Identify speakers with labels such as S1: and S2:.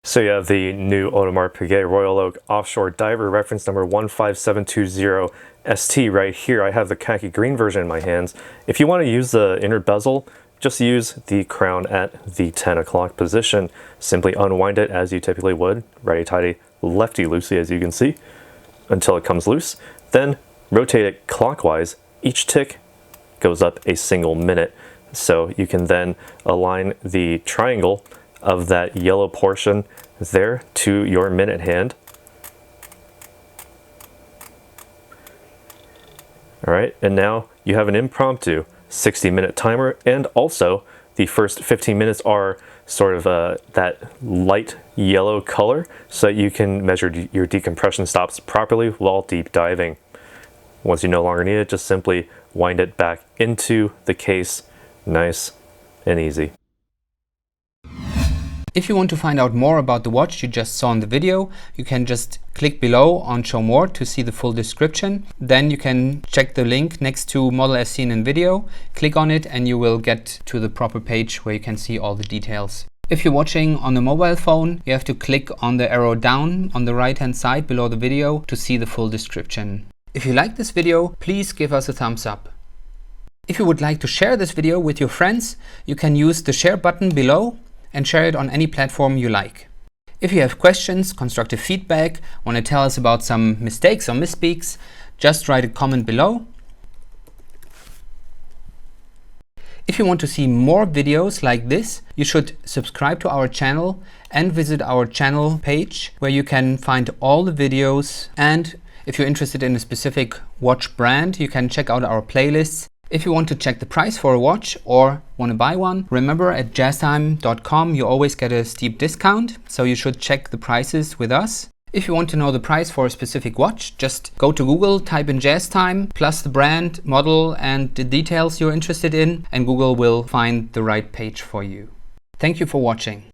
S1: So you have the new Audemars Piguet Royal Oak Offshore Diver, reference number 15720ST right here. I have the khaki green version in my hands. If you want to use the inner bezel, just use the crown at the 10 o'clock position. Simply unwind it as you typically would, righty-tighty, lefty-loosey as you can see, until it comes loose. Then rotate it clockwise. Each tick goes up a single minute. So you can then align the triangle of that yellow portion there to your minute hand. All right, and now you have an impromptu 60-minute timer, and also the first 15 minutes are sort of that light yellow color, so that you can measure your decompression stops properly while deep diving. Once you no longer need it, just simply wind it back into the case, nice and easy.
S2: If you want to find out more about the watch you just saw in the video, you can just click below on Show More to see the full description. Then you can check the link next to model as seen in video, click on it and you will get to the proper page where you can see all the details. If you're watching on a mobile phone, you have to click on the arrow down on the right hand side below the video to see the full description. If you like this video, please give us a thumbs up. If you would like to share this video with your friends, you can use the share button below and share it on any platform you like. If you have questions, constructive feedback, want to tell us about some mistakes or misspeaks, just write a comment below. If you want to see more videos like this, you should subscribe to our channel and visit our channel page where you can find all the videos. And if you're interested in a specific watch brand, you can check out our playlists. If you want to check the price for a watch or want to buy one, remember at jazztime.com you always get a steep discount, so you should check the prices with us. If you want to know the price for a specific watch, just go to Google, type in JazzTime, plus the brand, model and the details you're interested in, and Google will find the right page for you. Thank you for watching.